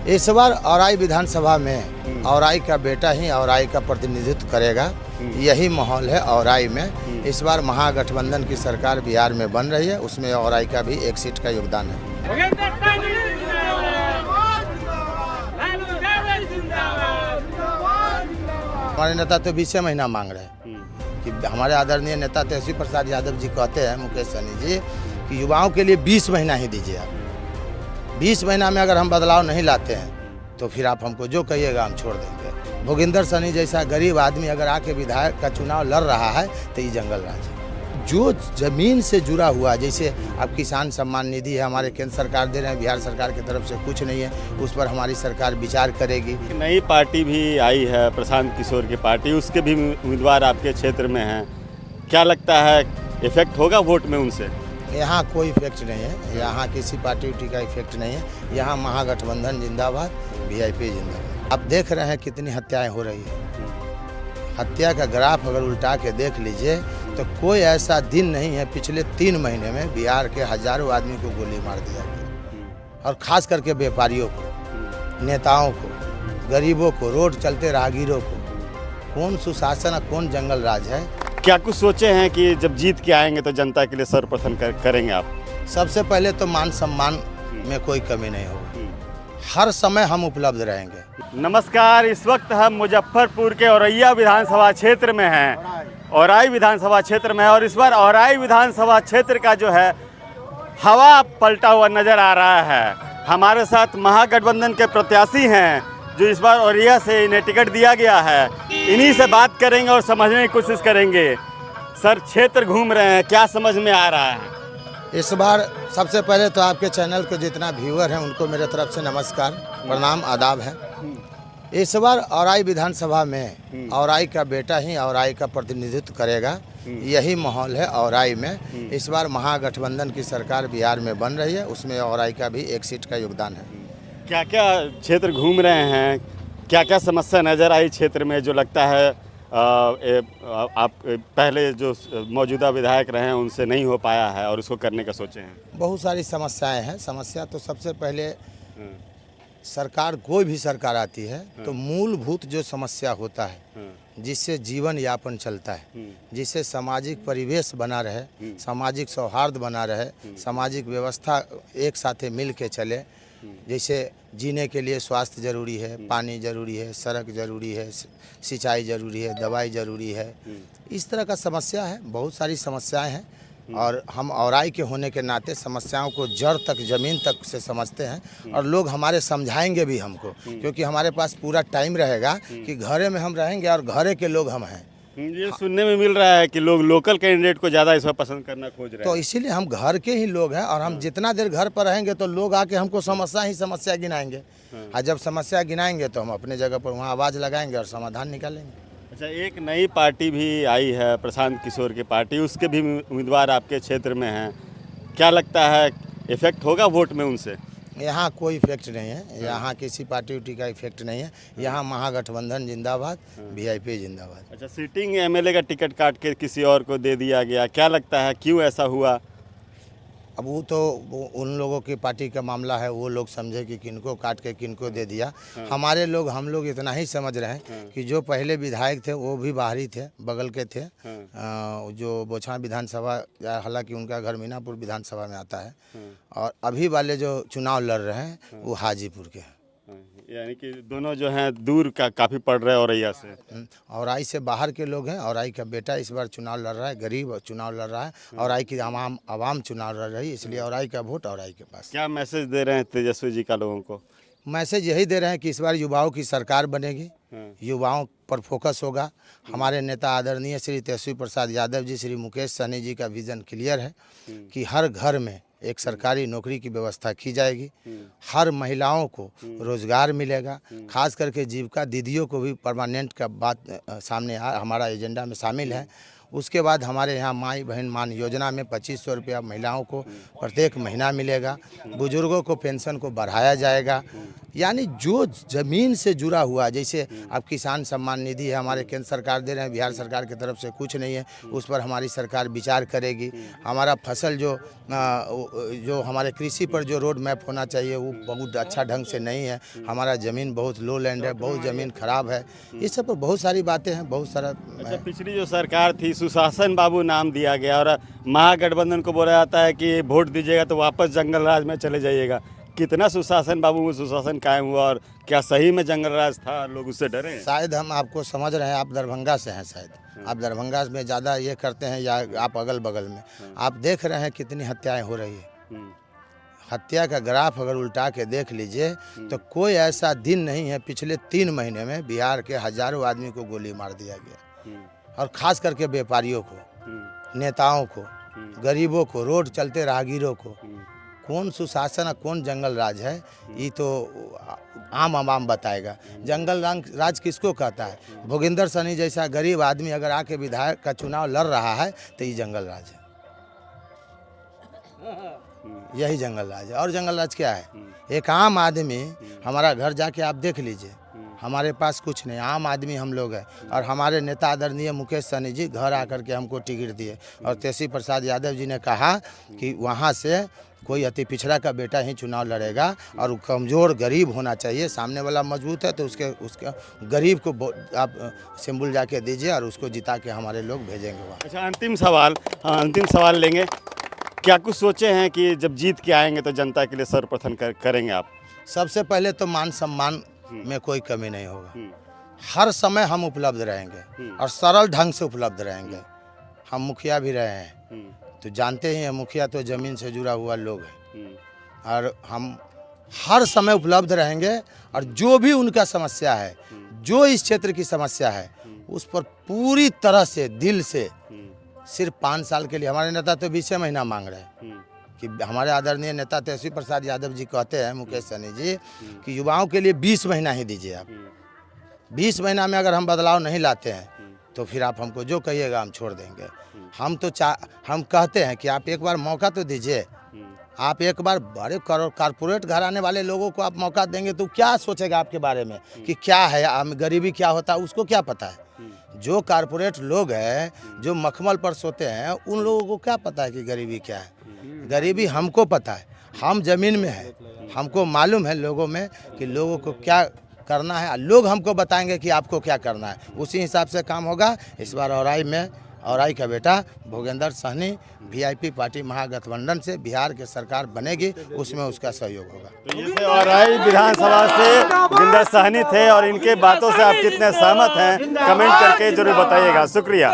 इस बार औराई विधानसभा में औराई का बेटा ही औराई का प्रतिनिधित्व करेगा। यही माहौल है औराई में। इस बार महागठबंधन की सरकार बिहार में बन रही है, उसमें औराई का भी एक सीट का योगदान है। हमारे नेता तो 20 महीना मांग रहे हैं कि हमारे आदरणीय नेता तेजस्वी प्रसाद यादव जी कहते हैं, मुकेश सहनी जी, कि युवाओं के लिए 20 महीना ही दीजिए आप। 20 महीना में अगर हम बदलाव नहीं लाते हैं तो फिर आप हमको जो कहिएगा हम छोड़ देंगे। भोगिंदर सहनी जैसा गरीब आदमी अगर आके विधायक का चुनाव लड़ रहा है तो ये जंगल राज है। जो जमीन से जुड़ा हुआ, जैसे अब किसान सम्मान निधि है, हमारे केंद्र सरकार दे रहे हैं, बिहार सरकार की तरफ से कुछ नहीं है, उस पर हमारी सरकार विचार करेगी। नई पार्टी भी आई है, प्रशांत किशोर की पार्टी, उसके भी उम्मीदवार आपके क्षेत्र में हैं। क्या लगता है इफेक्ट होगा वोट में उनसे? यहाँ कोई इफेक्ट नहीं है, यहाँ किसी पार्टी उटी का इफेक्ट नहीं है। यहाँ महागठबंधन जिंदाबाद, वीआईपी जिंदाबाद। आप देख रहे हैं कितनी हत्याएं हो रही है। हत्या का ग्राफ अगर उल्टा के देख लीजिए तो कोई ऐसा दिन नहीं है पिछले 3 महीने में बिहार के हजारों आदमी को गोली मार दिया गया, और खास करके व्यापारियों को, नेताओं को, गरीबों को, रोड चलते राहगीरों को। कौन सुशासन, कौन जंगल राज है? क्या कुछ सोचे हैं कि जब जीत के आएंगे तो जनता के लिए सर्वप्रथम करेंगे आप? सबसे पहले तो मान सम्मान में कोई कमी नहीं होगी, हर समय हम उपलब्ध रहेंगे। नमस्कार, इस वक्त हम मुजफ्फरपुर के औरैया विधानसभा क्षेत्र में हैं, औराई विधानसभा क्षेत्र में है, और इस बार औराई विधानसभा क्षेत्र का जो है हवा पलटा हुआ नज़र आ रहा है। हमारे साथ महागठबंधन के प्रत्याशी हैं जो इस बार औरैया से इन्हें टिकट दिया गया है। इन्हीं से बात करेंगे और समझने की कोशिश करेंगे। सर, क्षेत्र घूम रहे हैं, क्या समझ में आ रहा है? इस बार सबसे पहले तो आपके चैनल के जितना व्यूअर हैं उनको मेरे तरफ से नमस्कार, प्रणाम, आदाब है। इस बार औराई विधानसभा में औराई का बेटा ही औराई का प्रतिनिधित्व करेगा। यही माहौल है औराई में। इस बार महागठबंधन की सरकार बिहार में बन रही है, उसमें औराई का भी एक सीट का योगदान है। क्या क्या क्षेत्र घूम रहे हैं, क्या क्या समस्या नज़र आई क्षेत्र में जो लगता है आप पहले जो मौजूदा विधायक रहे हैं उनसे नहीं हो पाया है और उसको करने का सोचे हैं? बहुत सारी समस्याएं हैं। समस्या तो सबसे पहले सरकार, कोई भी सरकार आती है तो मूलभूत जो समस्या होता है जिससे जीवन यापन चलता है, जिससे सामाजिक परिवेश बना रहे, सामाजिक सौहार्द बना रहे, सामाजिक व्यवस्था एक साथ मिल के चले। जैसे जीने के लिए स्वास्थ्य जरूरी है, पानी जरूरी है, सड़क जरूरी है, सिंचाई जरूरी है, दवाई जरूरी है। इस तरह का समस्या है, बहुत सारी समस्याएं हैं, और हम औराई के होने के नाते समस्याओं को जड़ तक, ज़मीन तक से समझते हैं, और लोग हमारे समझाएंगे भी हमको, क्योंकि हमारे पास पूरा टाइम रहेगा कि घरे में हम रहेंगे और घरे के लोग हम हैं। ये सुनने में मिल रहा है कि लोग लोकल कैंडिडेट को ज़्यादा इस बार पसंद करना खोज रहे हैं। तो इसीलिए हम घर के ही लोग हैं, और हम जितना देर घर पर रहेंगे तो लोग आके हमको समस्या गिनाएंगे, और जब समस्या गिनाएंगे तो हम अपने जगह पर वहाँ आवाज़ लगाएंगे और समाधान निकालेंगे। अच्छा, एक नई पार्टी भी आई है, प्रशांत किशोर की पार्टी, उसके भी उम्मीदवार आपके क्षेत्र में हैं। क्या लगता है इफेक्ट होगा वोट में उनसे? यहाँ कोई इफेक्ट नहीं है, यहाँ किसी पार्टी उटी का इफेक्ट नहीं है। यहाँ महागठबंधन जिंदाबाद, वीआईपी जिंदाबाद। अच्छा, सिटिंग एमएलए का टिकट काट के किसी और को दे दिया गया, क्या लगता है क्यों ऐसा हुआ? अब वो तो उन लोगों की पार्टी का मामला है, वो लोग समझे कि किनको काट के किनको दे दिया। हमारे लोग, हम लोग इतना ही समझ रहे हैं कि जो पहले विधायक थे वो भी बाहरी थे, बगल के थे, जो बोछा विधानसभा, हालांकि उनका घर मीनापुर विधानसभा में आता है, और अभी वाले जो चुनाव लड़ रहे हैं वो हाजीपुर के हैं। यानी कि दोनों जो हैं दूर का काफ़ी पड़ रहे हैं औरैया से। औराई से बाहर के लोग हैं। औराई का बेटा इस बार चुनाव लड़ रहा है, गरीब चुनाव लड़ रहा है, औराई की आवाम चुनाव लड़ रही है, इसलिए औराई का वोट औराई के पास। क्या मैसेज दे रहे हैं तेजस्वी जी का लोगों को? मैसेज यही दे रहे हैं कि इस बार युवाओं की सरकार बनेगी, युवाओं पर फोकस होगा। हमारे नेता आदरणीय श्री तेजस्वी प्रसाद यादव जी, श्री मुकेश सहनी जी का विज़न क्लियर है कि हर घर में एक सरकारी नौकरी की व्यवस्था की जाएगी, हर महिलाओं को रोजगार मिलेगा, खास करके जीविका दीदियों को भी परमानेंट का बात सामने हमारा एजेंडा में शामिल है। उसके बाद हमारे यहाँ माई बहन मान योजना में 2500 रुपया महिलाओं को प्रत्येक महीना मिलेगा। बुजुर्गों को पेंशन को बढ़ाया जाएगा। यानी जो ज़मीन से जुड़ा हुआ, जैसे अब किसान सम्मान निधि है, हमारे केंद्र सरकार दे रहे हैं, बिहार सरकार की तरफ से कुछ नहीं है, उस पर हमारी सरकार विचार करेगी। हमारा फसल जो हमारे कृषि पर जो रोड मैप होना चाहिए वो बहुत अच्छा ढंग से नहीं है। हमारा ज़मीन बहुत लो लैंड है, बहुत ज़मीन खराब है। ये सब पर बहुत सारी बातें हैं, बहुत सारा अच्छा, पिछली जो सरकार थी सुशासन बाबू नाम दिया गया और महागठबंधन को बोला जाता है कि वोट दीजिएगा तो वापस जंगल राज में चले जाइएगा। कितना सुशासन बाबू में सुशासन कायम हुआ और क्या सही में जंगल राज था, लोग उससे डरे हैं? शायद हम आपको समझ रहे हैं, आप दरभंगा से हैं, शायद आप दरभंगा में ज़्यादा ये करते हैं या आप अगल बगल में आप देख रहे हैं कितनी हत्याएं हो रही है। हत्या का ग्राफ अगर उल्टा के देख लीजिए तो कोई ऐसा दिन नहीं है पिछले 3 महीने में बिहार के हजारों आदमी को गोली मार दिया गया, और ख़ास करके व्यापारियों को, नेताओं को, गरीबों को, रोड चलते राहगीरों को। कौन सुशासन और कौन जंगल राज है, ये तो आम आवाम बताएगा। जंगल राज किसको कहता है? भोगेंद्र सहनी जैसा गरीब आदमी अगर आके विधायक का चुनाव लड़ रहा है तो ये जंगल राज है, यही जंगल राज है। और जंगल राज क्या है? एक आम आदमी, हमारा घर जाके आप देख लीजिए, हमारे पास कुछ नहीं, आम आदमी हम लोग हैं, और हमारे नेता आदरणीय मुकेश सहनी जी घर आकर के हमको टिकट दिए, और तेजी प्रसाद यादव जी ने कहा कि वहाँ से कोई अति पिछड़ा का बेटा ही चुनाव लड़ेगा और कमज़ोर गरीब होना चाहिए, सामने वाला मजबूत है तो उसके गरीब को आप सिंबल जाके दीजिए और उसको जिता के हमारे लोग भेजेंगे वहाँ। अच्छा, अंतिम सवाल लेंगे। क्या कुछ सोचे हैं कि जब जीत के आएंगे तो जनता के लिए सर्वप्रथम करेंगे आप? सबसे पहले तो मान सम्मान में कोई कमी नहीं होगा, हर समय हम उपलब्ध रहेंगे और सरल ढंग से उपलब्ध रहेंगे। हम मुखिया भी रहे हैं तो जानते ही हैं, मुखिया तो ज़मीन से जुड़ा हुआ लोग है, और हम हर समय उपलब्ध रहेंगे, और जो भी उनका समस्या है, जो इस क्षेत्र की समस्या है, उस पर पूरी तरह से दिल से, सिर्फ 5 साल के लिए। हमारे नेता तो 20 महीना मांग रहे हैं कि हमारे आदरणीय नेता तेजी प्रसाद यादव जी कहते हैं, मुकेश सहनी जी, कि युवाओं के लिए 20 महीना ही दीजिए आप। 20 महीना में अगर हम बदलाव नहीं लाते हैं तो फिर आप हमको जो कहिएगा हम छोड़ देंगे। हम कहते हैं कि आप एक बार मौका तो दीजिए। आप एक बार बड़े कारपोरेट घराने वाले लोगों को आप मौका देंगे तो क्या सोचेगा आपके बारे में कि क्या है, गरीबी क्या होता है, उसको क्या पता है? जो कारपोरेट लोग हैं, जो मखमल पर सोते हैं, उन लोगों को क्या पता है कि गरीबी क्या है? गरीबी हमको पता है, हम ज़मीन में है, हमको मालूम है लोगों में कि लोगों को क्या करना है, लोग हमको बताएंगे कि आपको क्या करना है, उसी हिसाब से काम होगा। इस बार औराई का बेटा भोगेंद्र सहनी वीआईपी पार्टी महागठबंधन से बिहार की सरकार बनेगी, उसमें उसका सहयोग होगा। तो ये थे औराई विधानसभा से भोगेंद्र सहनी थे, और इनके बातों से आप कितने सहमत हैं कमेंट करके जरूर बताइएगा। शुक्रिया।